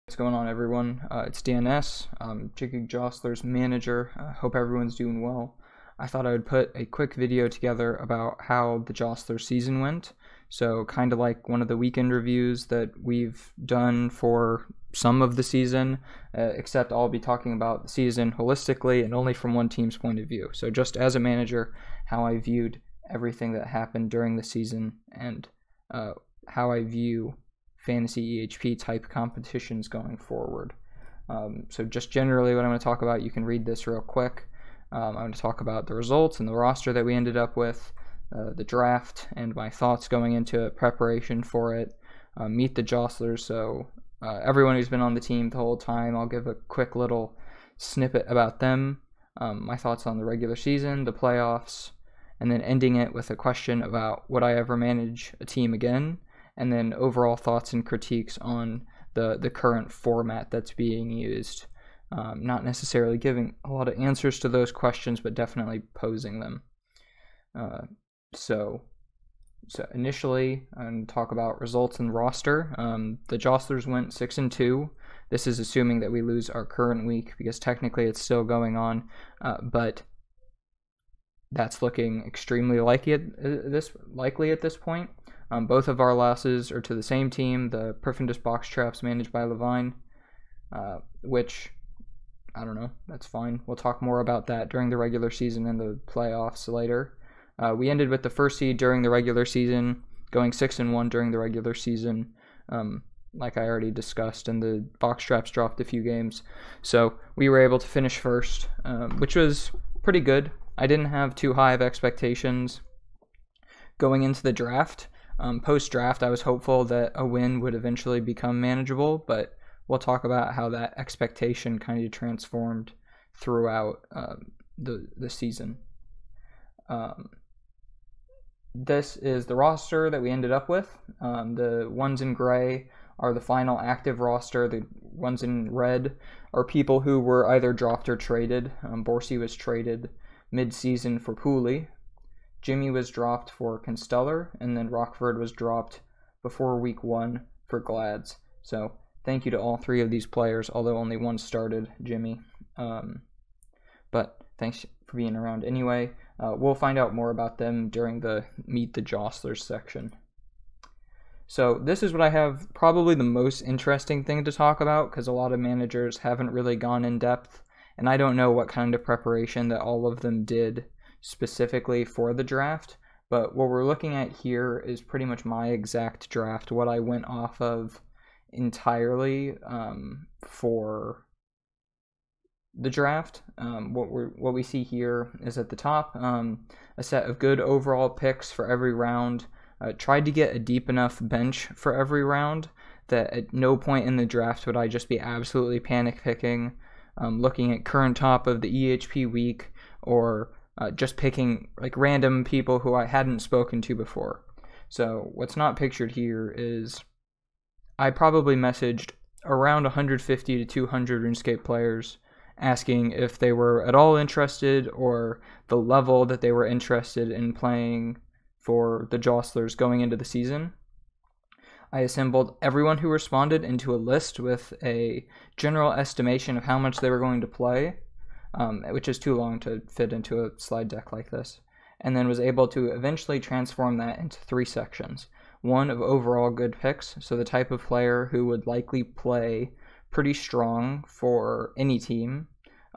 What's going on, everyone? It's DNS, Jiggig Jostlers manager. Hope everyone's doing well. I thought I would put a quick video together about how the Jostler season went. So kind of like one of the weekend reviews that we've done for some of the season, except I'll be talking about the season holistically and only from one team's point of view. So just as a manager, how I viewed everything that happened during the season and how I view fantasy EHP type competitions going forward. So just generally what I'm going to talk about, you can read this real quick. I'm going to talk about the results and the roster that we ended up with, the draft, and my thoughts going into it, preparation for it, meet the Jostlers. So everyone who's been on the team the whole time, I'll give a quick little snippet about them, my thoughts on the regular season, the playoffs, and then ending it with a question about would I ever manage a team again, and then overall thoughts and critiques on the current format that's being used. Not necessarily giving a lot of answers to those questions, but definitely posing them. So initially, I'm going to talk about results and roster. The Jostlers went 6-2. This is assuming that we lose our current week, because technically it's still going on, but that's looking extremely likely at this point. Both of our losses are to the same team, the Perfendus Box Traps managed by Levine, which, I don't know, that's fine. We'll talk more about that during the regular season and the playoffs later. We ended with the first seed during the regular season, going 6-1 during the regular season, like I already discussed, and the Box Traps dropped a few games. So we were able to finish first, which was pretty good. I didn't have too high of expectations going into the draft. Post-draft, I was hopeful that a win would eventually become manageable, but we'll talk about how that expectation kind of transformed throughout the season. This is the roster that we ended up with. The ones in gray are the final active roster. The ones in red are people who were either dropped or traded. Borsey was traded mid-season for Pooley. Jimmy was dropped for Constellar, and then Rockford was dropped before week 1 for Glads. So thank you to all three of these players, although only one started, Jimmy. But thanks for being around anyway. We'll find out more about them during the Meet the Jostlers section. So this is what I have probably the most interesting thing to talk about, because a lot of managers haven't really gone in depth, and I don't know what kind of preparation that all of them did specifically for the draft, but what we're looking at here is pretty much my exact draft, what I went off of entirely for the draft. What we see here is at the top, a set of good overall picks for every round. Tried to get a deep enough bench for every round that at no point in the draft would I just be absolutely panic picking, looking at current top of the EHP week, or just picking like random people who I hadn't spoken to before. So what's not pictured here is I probably messaged around 150 to 200 RuneScape players asking if they were at all interested, or the level that they were interested in playing for the Jostlers going into the season. I assembled everyone who responded into a list with a general estimation of how much they were going to play, which is too long to fit into a slide deck like this, and then was able to eventually transform that into 3 sections. One of overall good picks, so the type of player who would likely play pretty strong for any team,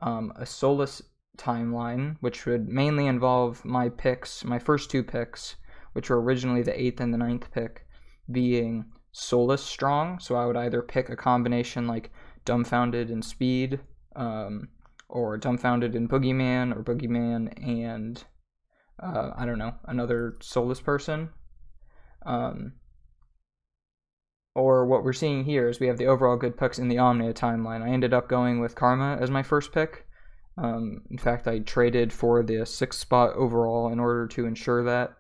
a Solus timeline, which would mainly involve my picks, my first 2 picks, which were originally the 8th and the 9th pick, being Solus strong, so I would either pick a combination like Dumbfounded and Speed, or Dumbfounded and Boogeyman, or Boogeyman and, I don't know, another Solus person. Or what we're seeing here is we have the overall good picks in the Omnia timeline. I ended up going with Karma as my first pick. In fact, I traded for the 6th spot overall in order to ensure that,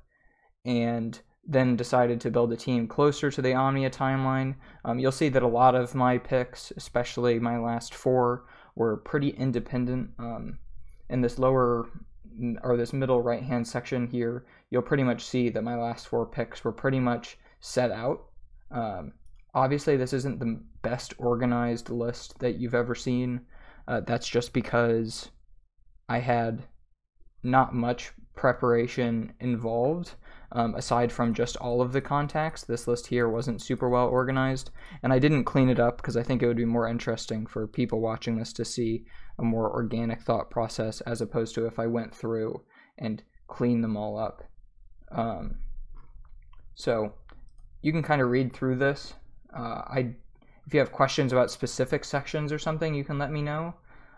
and then decided to build a team closer to the Omnia timeline. You'll see that a lot of my picks, especially my last 4, were pretty independent. In this lower, or this middle right hand section here, you'll pretty much see that my last 4 picks were pretty much set out. Obviously, this isn't the best organized list that you've ever seen. That's just because I had not much preparation involved. Aside from just all of the contacts, this list here wasn't super well organized, and I didn't clean it up because I think it would be more interesting for people watching this to see a more organic thought process as opposed to if I went through and cleaned them all up. So you can kind of read through this. If you have questions about specific sections or something, you can let me know.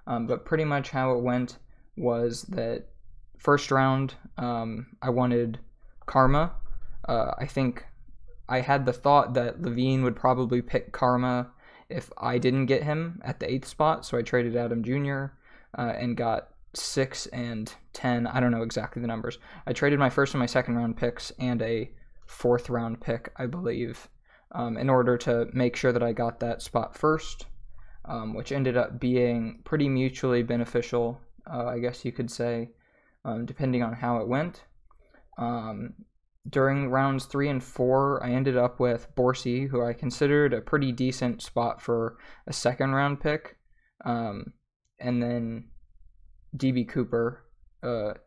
But pretty much how it went was that first round, I wanted Karma. I think I had the thought that Levine would probably pick Karma if I didn't get him at the 8th spot, so I traded Adam Jr. And got 6 and 10. I don't know exactly the numbers. I traded my first and my second round picks and a 4th round pick, I believe, in order to make sure that I got that spot first, which ended up being pretty mutually beneficial, I guess you could say, depending on how it went. During rounds 3 and 4, I ended up with Borsey, who I considered a pretty decent spot for a 2nd round pick, and then DB Cooper,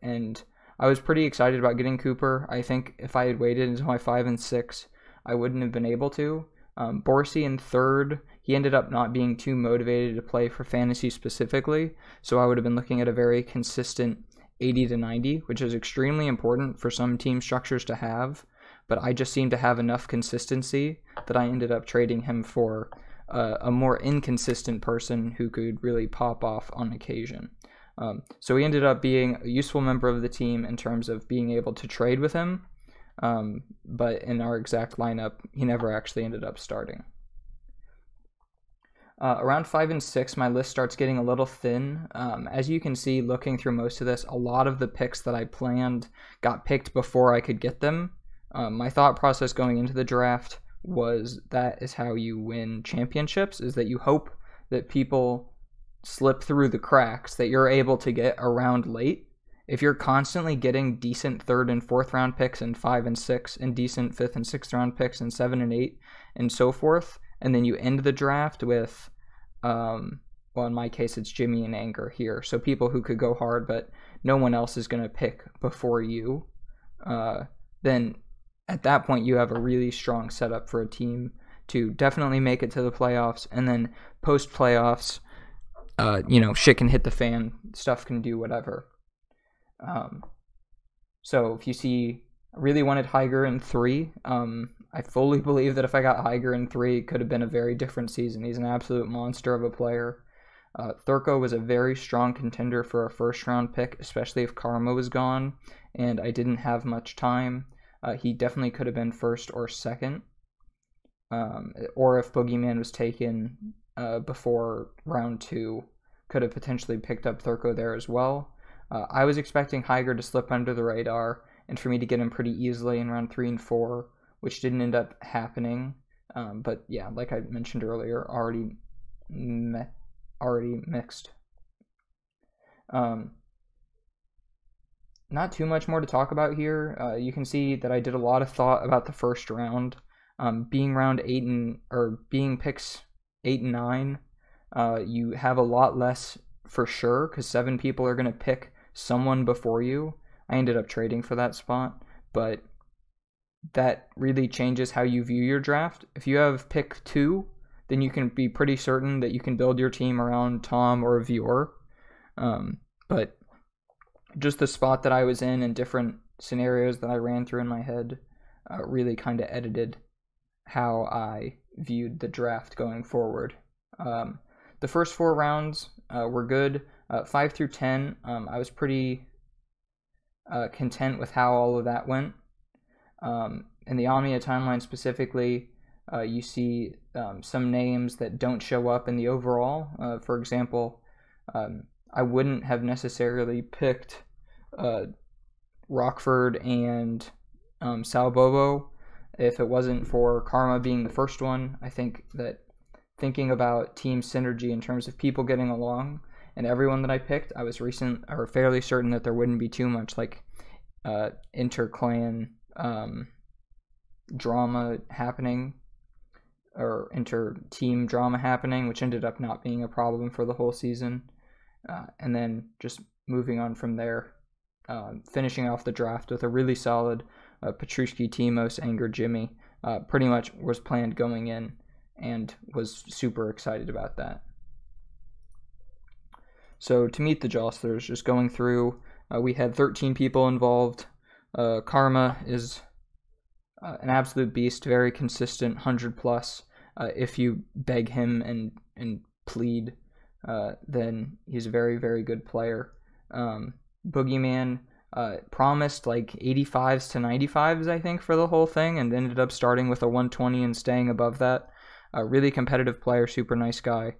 and I was pretty excited about getting Cooper. I think if I had waited until my 5 and 6, I wouldn't have been able to. Borsey in 3rd, he ended up not being too motivated to play for fantasy specifically, so I would have been looking at a very consistent 80 to 90, which is extremely important for some team structures to have, but I just seemed to have enough consistency that I ended up trading him for a more inconsistent person who could really pop off on occasion. So he ended up being a useful member of the team in terms of being able to trade with him, but in our exact lineup, he never actually ended up starting. Around 5 and 6, my list starts getting a little thin. As you can see, looking through most of this, a lot of the picks that I planned got picked before I could get them. My thought process going into the draft was that is how you win championships, is that you hope that people slip through the cracks, that you're able to get around late. If you're constantly getting decent 3rd and 4th round picks and 5 and 6 and decent 5th and 6th round picks and 7 and 8 and so forth, and then you end the draft with, well, in my case, it's Jimmy and Anger here. So people who could go hard, but no one else is going to pick before you. Then at that point, you have a really strong setup for a team to definitely make it to the playoffs. And then post playoffs, shit can hit the fan. Stuff can do whatever. So if you see, I really wanted Higer in 3. I fully believe that if I got Higer in 3, it could have been a very different season. He's an absolute monster of a player. Thurko was a very strong contender for a 1st round pick, especially if Karma was gone, and I didn't have much time. He definitely could have been 1st or 2nd, or if Boogeyman was taken before round 2, could have potentially picked up Thurko there as well. I was expecting Higer to slip under the radar, and for me to get him pretty easily in round 3 and 4, which didn't end up happening. But yeah, like I mentioned earlier, already mixed. Not too much more to talk about here. You can see that I did a lot of thought about the first round. Being round 8 being picks 8 and 9, you have a lot less for sure because 7 people are going to pick someone before you. I ended up trading for that spot, but that really changes how you view your draft. If you have pick 2, then you can be pretty certain that you can build your team around Tom or Vior. But just the spot that I was in and different scenarios that I ran through in my head really kind of edited how I viewed the draft going forward. The first 4 rounds were good. 5 through 10, I was pretty content with how all of that went. In the Omnia timeline specifically, you see some names that don't show up in the overall. For example, I wouldn't have necessarily picked Rockford and Sal Bobo if it wasn't for Karma being the first one. I think that thinking about team synergy in terms of people getting along and everyone that I picked, I was fairly certain that there wouldn't be too much like inter-clan drama happening. or inter-team drama happening, which ended up not being a problem for the whole season. And then just moving on from there, finishing off the draft with a really solid Petrushki, Timos, Anger, Jimmy. Pretty much was planned going in, and was super excited about that. So to meet the Jostlers, just going through, we had 13 people involved. Karma is an absolute beast, very consistent, 100 plus. If you beg him and plead, then he's a very, very good player. Boogeyman promised like 85s to 95s, I think, for the whole thing, and ended up starting with a 120 and staying above that. A really competitive player, super nice guy.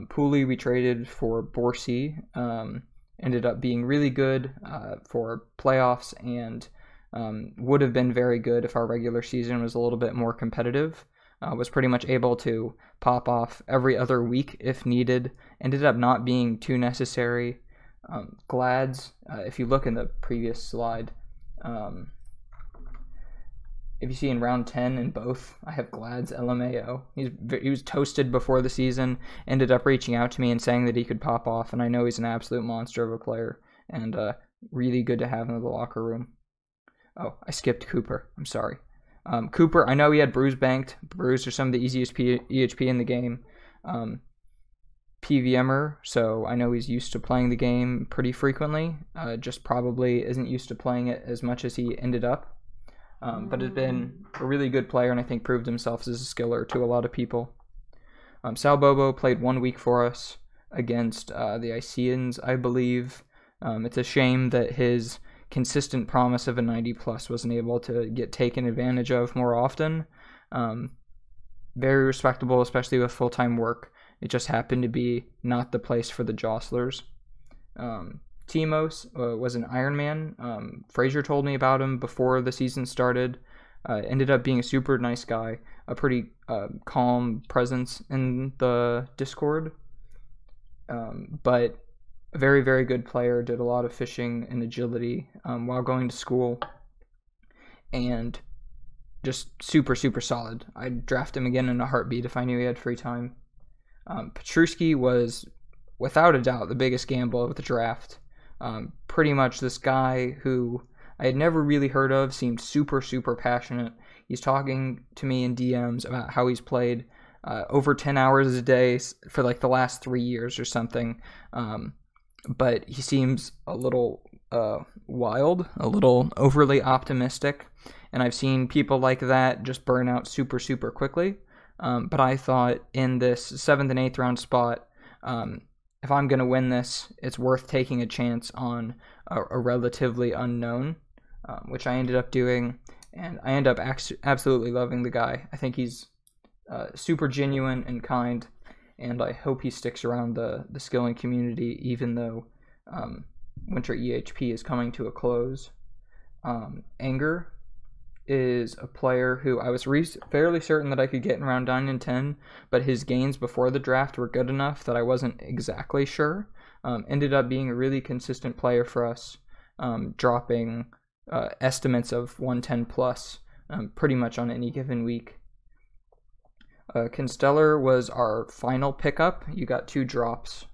Pooley we traded for Borsey, ended up being really good for playoffs, and would have been very good if our regular season was a little bit more competitive. Was pretty much able to pop off every other week if needed. Ended up not being too necessary. Glads, if you look in the previous slide, if you see in round 10 in both, I have Glads LMAO. He was toasted before the season, ended up reaching out to me and saying that he could pop off, and I know he's an absolute monster of a player, and really good to have in the locker room. Oh, I skipped Cooper. I'm sorry. Cooper, I know he had Brews banked. Brews are some of the easiest EHP in the game. PVMer, so I know he's used to playing the game pretty frequently. Just probably isn't used to playing it as much as he ended up. But has been a really good player, and I think proved himself as a skiller to a lot of people. Sal Bobo played 1 week for us against the Iceans, I believe. It's a shame that his consistent promise of a 90 plus wasn't able to get taken advantage of more often. Very respectable, especially with full-time work. It just happened to be not the place for the Jostlers. Timos was an Ironman. Frazier told me about him before the season started. Ended up being a super nice guy, a pretty calm presence in the Discord. But a very, very good player, did a lot of fishing and agility while going to school, and just super, super solid. I'd draft him again in a heartbeat if I knew he had free time. Petrushki was, without a doubt, the biggest gamble of the draft. Pretty much this guy who I had never really heard of, seemed super, super passionate. He's talking to me in DMs about how he's played over 10 hours a day for like the last 3 years or something. But he seems a little wild, a little overly optimistic, and I've seen people like that just burn out super, super quickly. But I thought in this 7th and 8th round spot, if I'm going to win this, it's worth taking a chance on a relatively unknown, which I ended up doing, and I end up absolutely loving the guy. I think he's super genuine and kind, and I hope he sticks around the skilling community, even though Winter EHP is coming to a close. Anger is a player who I was fairly certain that I could get in round 9 and 10, but his gains before the draft were good enough that I wasn't exactly sure. Ended up being a really consistent player for us, dropping estimates of 110 plus pretty much on any given week. Constellar was our final pickup. You got 2 drops.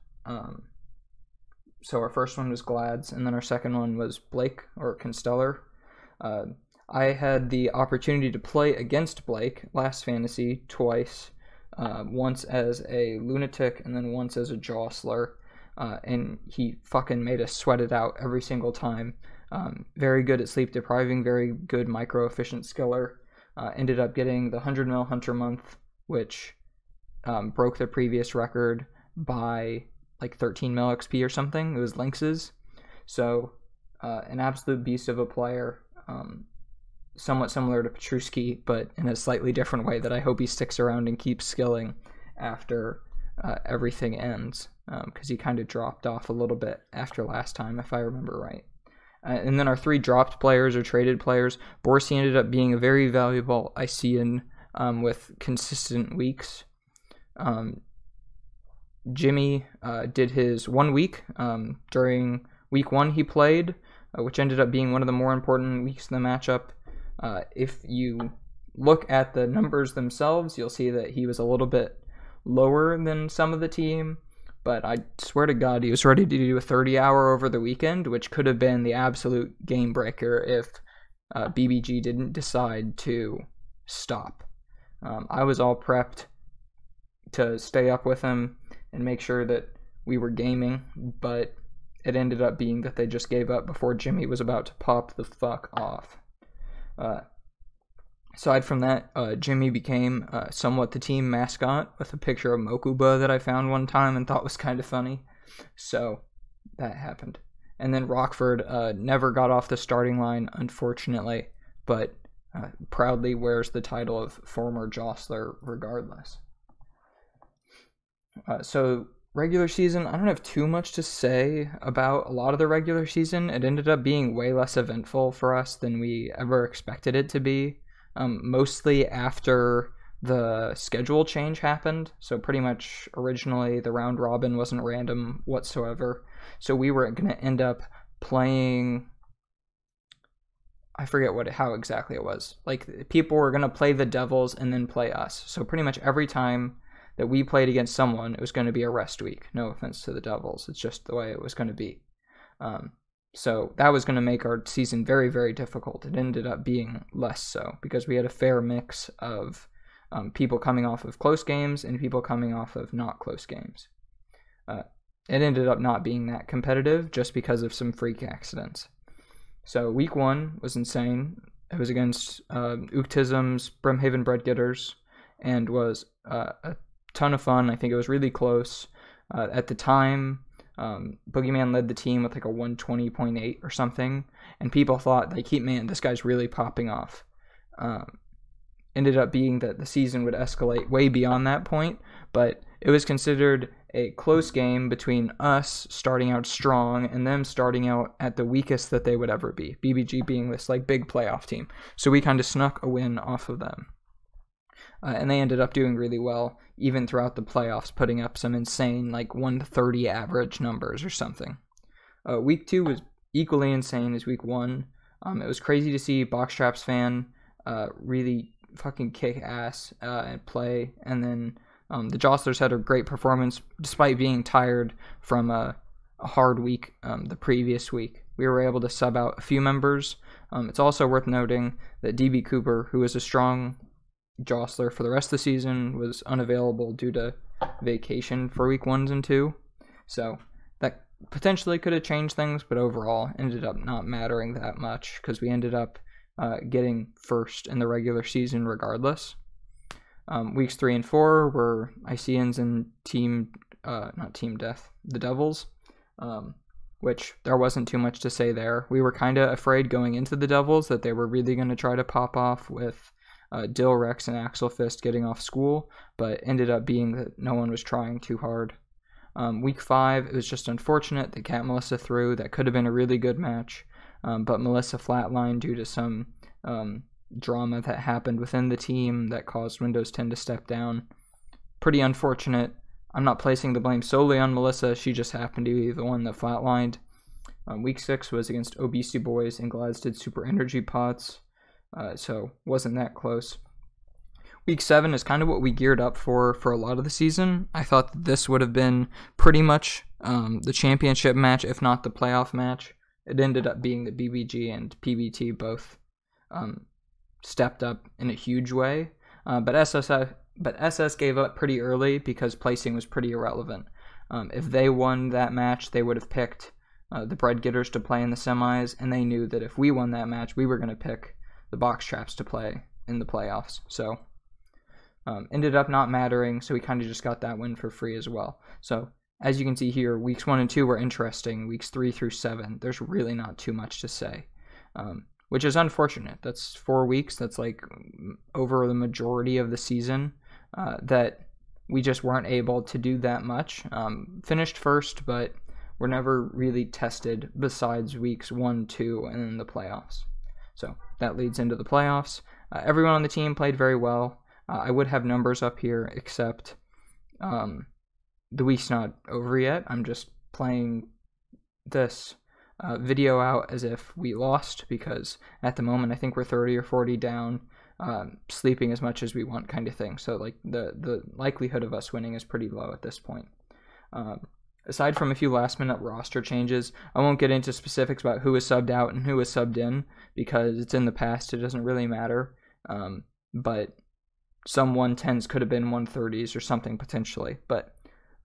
So our first one was Glads, and then our second one was Blake, or Constellar. I had the opportunity to play against Blake last fantasy twice, once as a lunatic and then once as a jostler, and he fucking made us sweat it out every single time. Very good at sleep depriving, very good micro-efficient skiller. Ended up getting the 100 mil Hunter month, which broke the previous record by like 13 mil XP or something. It was Lynx's. So an absolute beast of a player. Somewhat similar to Petrushki, but in a slightly different way that I hope he sticks around and keeps skilling after everything ends, because he kind of dropped off a little bit after last time, if I remember right. And then our 3 dropped players or traded players, Borsey ended up being a very valuable Icean with consistent weeks. Jimmy did his 1 week. During week 1 he played, which ended up being one of the more important weeks in the matchup. If you look at the numbers themselves, you'll see that he was a little bit lower than some of the team, but I swear to God, he was ready to do a 30-hour over the weekend, which could have been the absolute game breaker if BBG didn't decide to stop. I was all prepped to stay up with him and make sure that we were gaming, but it ended up being that they just gave up before Jimmy was about to pop the fuck off. Aside from that, Jimmy became somewhat the team mascot with a picture of Mokuba that I found one time and thought was kind of funny. So that happened. And then Rockford never got off the starting line, unfortunately, but proudly wears the title of former Jostler regardless. So regular season, I don't have too much to say about a lot of the regular season. It ended up being way less eventful for us than we ever expected it to be. Mostly after the schedule change happened. So pretty much originally the round robin wasn't random whatsoever. So we were going to end up playing, I forget how exactly it was. Like, people were going to play the Devils and then play us. So pretty much every time that we played against someone, it was going to be a rest week. No offense to the Devils. It's just the way it was going to be. So that was going to make our season very, very difficult. It ended up being less so because we had a fair mix of people coming off of close games and people coming off of not close games. It ended up not being that competitive just because of some freak accidents. So week 1 was insane. It was against Uktism's Brimhaven Bread Getters and was a ton of fun. I think it was really close. At the time, Boogeyman led the team with like a 120.8 or something, and people thought, like, man, this guy's really popping off. Ended up being that the season would escalate way beyond that point, but it was considered a close game between us starting out strong and them starting out at the weakest that they would ever be, BBG being this like big playoff team. So we kind of snuck a win off of them. And they ended up doing really well, even throughout the playoffs, putting up some insane, like 130 average numbers or something. Week 2 was equally insane as week 1. It was crazy to see Boxtraps fan really fucking kick ass and play. And then the Jostlers had a great performance, despite being tired from a hard week the previous week. We were able to sub out a few members. It's also worth noting that DB Cooper, who was a strong Jostler for the rest of the season, was unavailable due to vacation for week 1 and 2. So that potentially could have changed things, but overall ended up not mattering that much because we ended up getting first in the regular season regardless. Weeks 3 and 4 were Iceans and not Team Death, the Devils, which there wasn't too much to say there. We were kind of afraid going into the Devils that they were really going to try to pop off with Dill, Rex, and Axel Fist getting off school, but ended up being that no one was trying too hard. Week 5, it was just unfortunate that Cat Melissa threw. That could have been a really good match, but Melissa flatlined due to some drama that happened within the team that caused Windows 10 to step down. Pretty unfortunate. I'm not placing the blame solely on Melissa. She just happened to be the one that flatlined. Week 6 was against Obesity Boys and Gladstone Super Energy Pots. So wasn't that close. Week 7 is kind of what we geared up for a lot of the season. I thought that this would have been pretty much the championship match, if not the playoff match. It ended up being the BBG and PBT both stepped up in a huge way. But SS gave up pretty early because placing was pretty irrelevant. If they won that match, they would have picked the Bread Getters to play in the semis, and they knew that if we won that match, we were going to pick the Boxtraps to play in the playoffs. So ended up not mattering, so we kind of just got that win for free as well. So as you can see here, weeks 1 and 2 were interesting. Weeks 3 through 7, there's really not too much to say, which is unfortunate. That's 4 weeks. That's like over the majority of the season that we just weren't able to do that much. Finished first, but were never really tested besides weeks 1, 2, and then the playoffs. So that leads into the playoffs. Everyone on the team played very well. I would have numbers up here, except the week's not over yet. I'm just playing this video out as if we lost, because at the moment I think we're 30 or 40 down. sleeping as much as we want kind of thing. So like the likelihood of us winning is pretty low at this point. Aside from a few last-minute roster changes, I won't get into specifics about who is subbed out and who is subbed in because it's in the past. It doesn't really matter. But some 110s could have been 130s or something potentially. But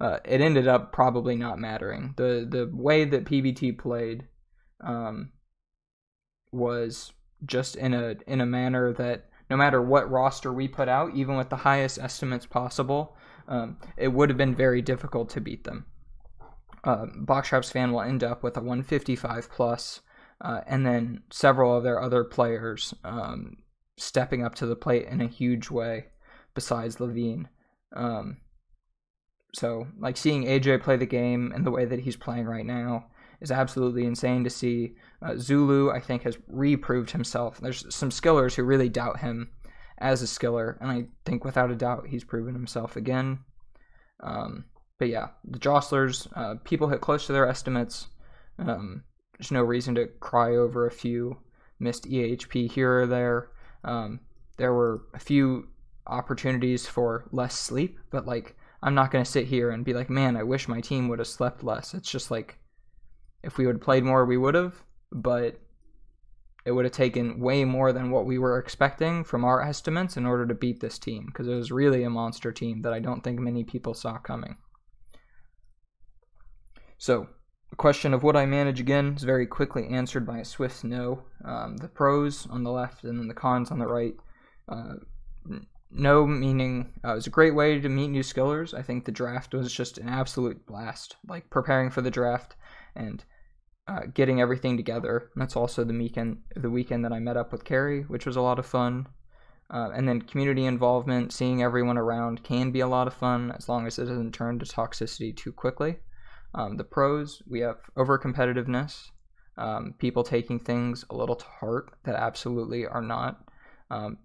it ended up probably not mattering. The way that PBT played was just in a manner that no matter what roster we put out, even with the highest estimates possible, it would have been very difficult to beat them. Boxtraps fan will end up with a 155 plus, and then several of their other players stepping up to the plate in a huge way besides Levine. So, like, seeing AJ play the game in the way that he's playing right now is absolutely insane to see. Zulu, I think, has reproved himself. There's some skillers who really doubt him as a skiller, and I think without a doubt he's proven himself again. But yeah, the Jostlers, people hit close to their estimates. There's no reason to cry over a few missed EHP here or there. There were a few opportunities for less sleep, but like, I'm not going to sit here and be like, man, I wish my team would have slept less. It's just like, if we would have played more, we would have, but it would have taken way more than what we were expecting from our estimates in order to beat this team, because it was really a monster team that I don't think many people saw coming. So, the question of would I manage again is very quickly answered by a swift no. The pros on the left and then the cons on the right. No meaning it was a great way to meet new skillers. I think the draft was just an absolute blast. Like, preparing for the draft and getting everything together. And that's also the weekend that I met up with Carrie, which was a lot of fun. And then community involvement, seeing everyone around can be a lot of fun as long as it doesn't turn to toxicity too quickly. The pros, we have over-competitiveness, people taking things a little to heart that absolutely are not,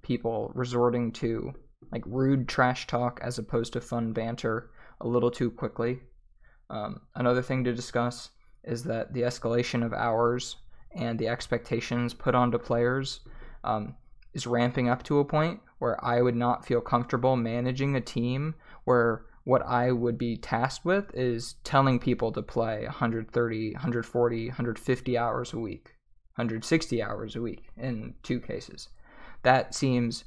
people resorting to like rude trash talk as opposed to fun banter a little too quickly. Another thing to discuss is that the escalation of hours and the expectations put onto players is ramping up to a point where I would not feel comfortable managing a team where what I would be tasked with is telling people to play 130, 140, 150 hours a week, 160 hours a week in 2 cases. That seems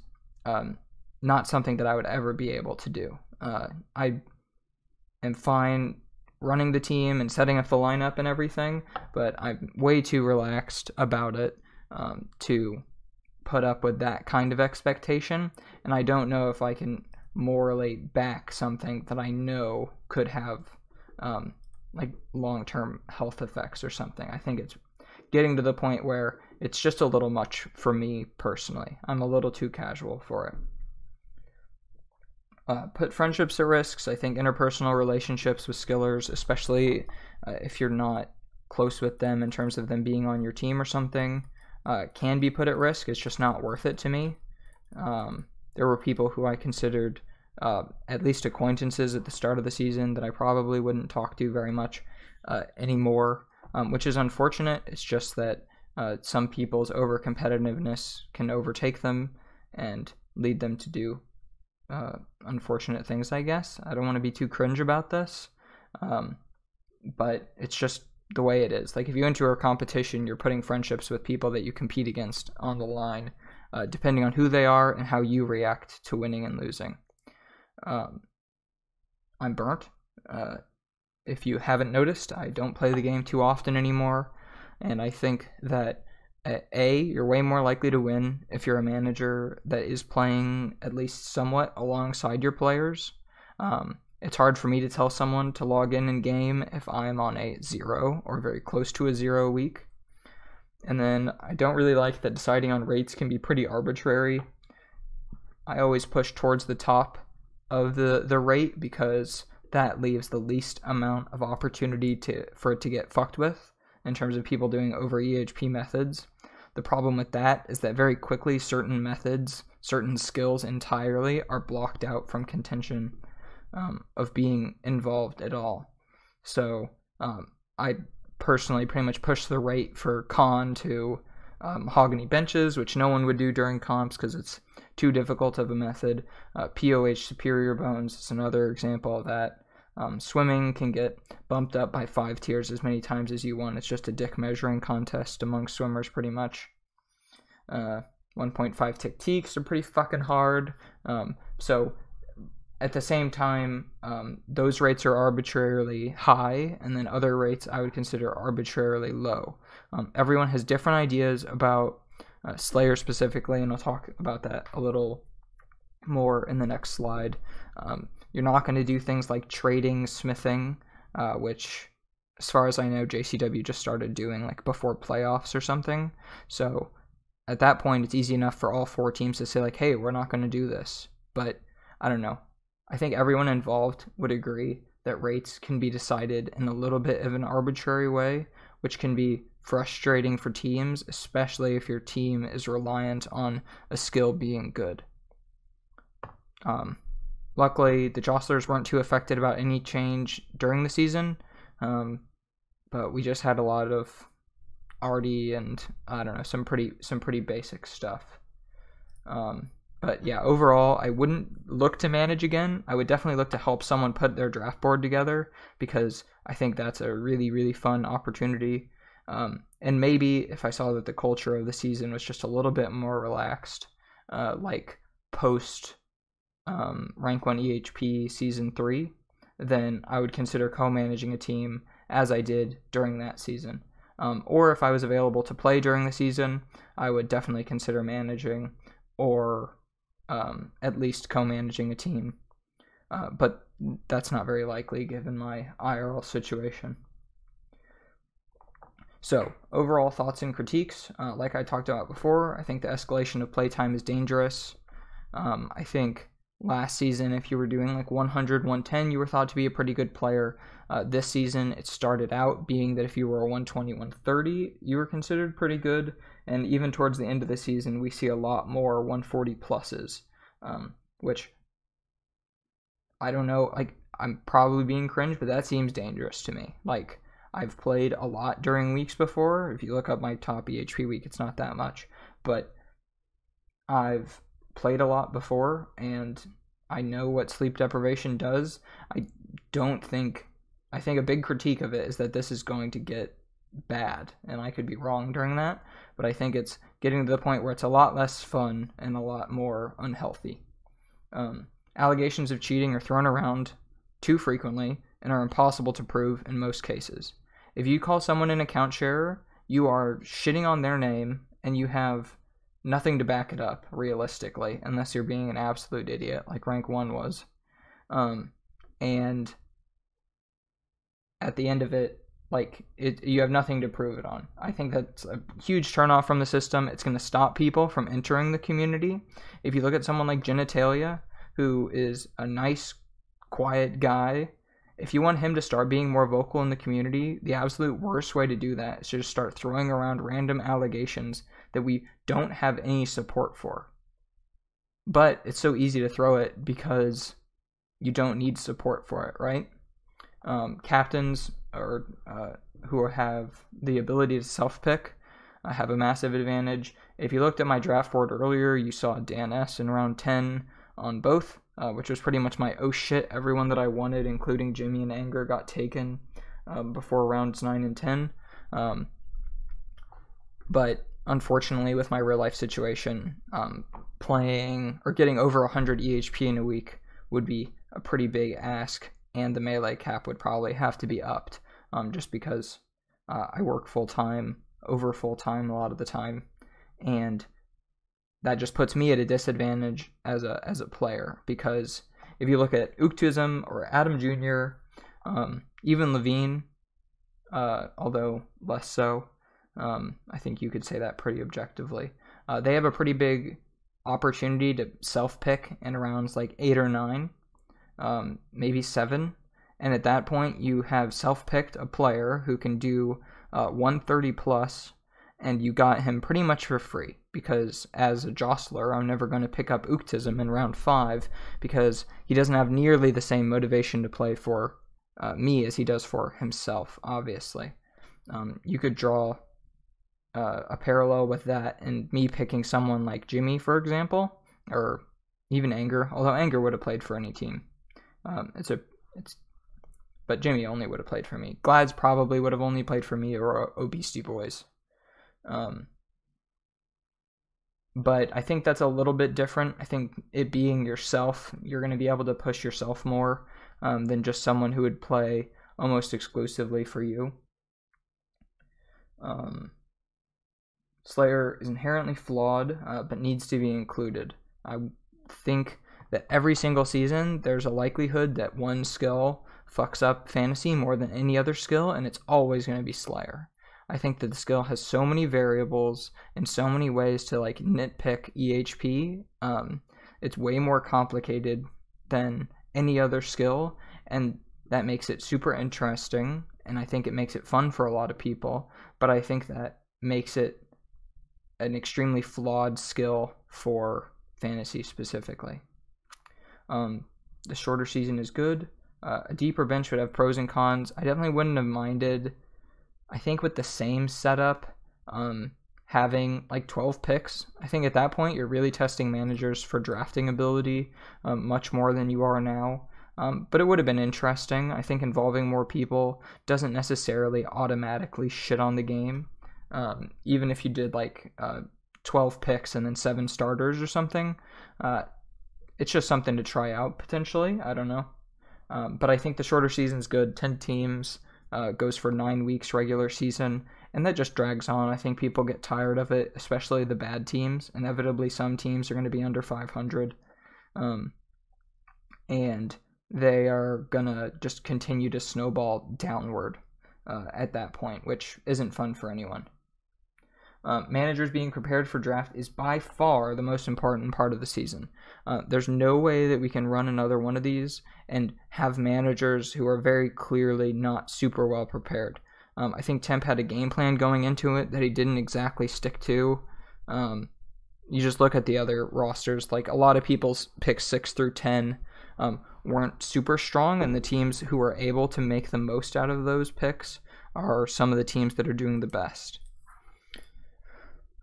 not something that I would ever be able to do. I am fine running the team and setting up the lineup and everything, but I'm way too relaxed about it to put up with that kind of expectation, and I don't know if I can morally back something that I know could have like long-term health effects or something. I think it's getting to the point where it's just a little much for me personally. I'm a little too casual for it. Put friendships at risks. I think interpersonal relationships with skillers, especially if you're not close with them in terms of them being on your team or something, can be put at risk. It's just not worth it to me. There were people who I considered at least acquaintances at the start of the season that I probably wouldn't talk to very much anymore, which is unfortunate. It's just that some people's over-competitiveness can overtake them and lead them to do unfortunate things, I guess. I don't want to be too cringe about this, but it's just the way it is. Like, if you enter a competition, you're putting friendships with people that you compete against on the line, depending on who they are and how you react to winning and losing. I'm burnt. If you haven't noticed, I don't play the game too often anymore, and I think that you're way more likely to win if you're a manager that is playing at least somewhat alongside your players. It's hard for me to tell someone to log in game if I'm on a 0 or very close to a 0 week. And then I don't really like that deciding on rates can be pretty arbitrary. I always push towards the top of the rate because that leaves the least amount of opportunity for it to get fucked with in terms of people doing over EHP methods. The problem with that is that very quickly certain methods, certain skills entirely are blocked out from contention of being involved at all. So I personally pretty much push the rate for Con to mahogany benches, which no one would do during comps because it's too difficult of a method. POH superior bones is another example of that. Swimming can get bumped up by 5 tiers as many times as you want. It's just a dick measuring contest among swimmers pretty much. 1.5 techniques are pretty fucking hard. So at the same time, those rates are arbitrarily high, and then other rates I would consider arbitrarily low. Everyone has different ideas about Slayer specifically, and I'll talk about that a little more in the next slide. You're not going to do things like trading, smithing, which, as far as I know, JCW just started doing like before playoffs or something. So at that point, it's easy enough for all 4 teams to say like, hey, we're not going to do this. But I don't know. I think everyone involved would agree that rates can be decided in a little bit of an arbitrary way, which can be frustrating for teams, especially if your team is reliant on a skill being good. Luckily, the Jostlers weren't too affected about any change during the season, but we just had a lot of arty and, I don't know, some pretty basic stuff. But yeah, overall, I wouldn't look to manage again. I would definitely look to help someone put their draft board together, because I think that's a really, really fun opportunity. And maybe if I saw that the culture of the season was just a little bit more relaxed, like post Rank 1 EHP Season 3, then I would consider co-managing a team as I did during that season. Or if I was available to play during the season, I would definitely consider managing or at least co-managing a team. But that's not very likely given my IRL situation. So, overall thoughts and critiques. Like I talked about before, I think the escalation of playtime is dangerous. I think last season, if you were doing like 100, 110, you were thought to be a pretty good player. This season, it started out being that if you were a 120, 130, you were considered pretty good. And even towards the end of the season, we see a lot more 140 pluses, which I don't know, like, I'm probably being cringe, but that seems dangerous to me. Like, I've played a lot during weeks before. If you look up my top EHP week, it's not that much, but I've played a lot before, and I know what sleep deprivation does. I think a big critique of it is that this is going to get bad, and I could be wrong during that, but I think it's getting to the point where it's a lot less fun and a lot more unhealthy. Allegations of cheating are thrown around too frequently and are impossible to prove in most cases. If you call someone an account sharer, you are shitting on their name, and you have nothing to back it up, realistically, unless you're being an absolute idiot, like Rank 1 was. And at the end of it, you have nothing to prove it on. I think that's a huge turnoff from the system. It's going to stop people from entering the community. If you look at someone like Genitalia, who is a nice, quiet guy, if you want him to start being more vocal in the community, the absolute worst way to do that is to just start throwing around random allegations that we don't have any support for. But it's so easy to throw it because you don't need support for it, right? Captains or who have the ability to self-pick have a massive advantage. If you looked at my draft board earlier, you saw Dan S in round 10 on both, which was pretty much my oh shit, everyone that I wanted, including Jimmy and Anger, got taken before rounds 9 and 10. But unfortunately, with my real life situation, playing or getting over 100 EHP in a week would be a pretty big ask, and the melee cap would probably have to be upped, just because I work full-time, over full-time a lot of the time, and that just puts me at a disadvantage as a player, because if you look at Uktism or Adam Jr., even Levine, although less so, I think you could say that pretty objectively, they have a pretty big opportunity to self-pick in rounds like 8 or 9, maybe 7, and at that point you have self-picked a player who can do 130 plus, and you got him pretty much for free, because as a Jostler, I'm never going to pick up Uktism in round 5, because he doesn't have nearly the same motivation to play for me as he does for himself, obviously. You could draw a parallel with that and me picking someone like Jimmy, for example, or even Anger, although Anger would have played for any team. But Jimmy only would have played for me. Glads probably would have only played for me or Beastie Boys. But I think that's a little bit different. I think it being yourself, you're going to be able to push yourself more than just someone who would play almost exclusively for you. Slayer is inherently flawed, but needs to be included. I think that every single season, there's a likelihood that one skill fucks up fantasy more than any other skill, and it's always going to be Slayer. I think that the skill has so many variables and so many ways to like nitpick EHP. It's way more complicated than any other skill, and that makes it super interesting, and I think it makes it fun for a lot of people, but I think that makes it an extremely flawed skill for fantasy specifically. The shorter season is good. A deeper bench would have pros and cons. I definitely wouldn't have minded, I think with the same setup, having like 12 picks. I think at that point you're really testing managers for drafting ability much more than you are now. But it would have been interesting. I think involving more people doesn't necessarily automatically shit on the game. Even if you did like 12 picks and then 7 starters or something, it's just something to try out potentially. I don't know. But I think the shorter season's good. 10 teams goes for 9 weeks regular season, and that just drags on. I think people get tired of it, especially the bad teams. Inevitably, some teams are going to be under 500, and they are going to just continue to snowball downward at that point, which isn't fun for anyone. Managers being prepared for draft is by far the most important part of the season. There's no way that we can run another one of these and have managers who are very clearly not super well prepared. I think Temp had a game plan going into it that he didn't exactly stick to. You just look at the other rosters, like a lot of people's picks 6 through 10 weren't super strong, and the teams who are able to make the most out of those picks are some of the teams that are doing the best.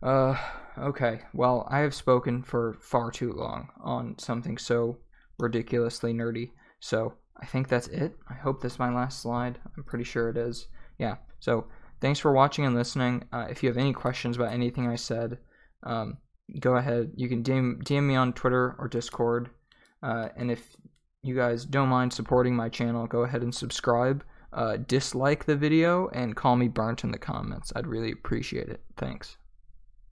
Okay, well, I have spoken for far too long on something so ridiculously nerdy, so I think that's it. I hope this is my last slide. I'm pretty sure it is. Yeah, so thanks for watching and listening. If you have any questions about anything I said, go ahead. You can DM me on Twitter or Discord, and if you guys don't mind supporting my channel, go ahead and subscribe, dislike the video, and call me burnt in the comments. I'd really appreciate it. Thanks.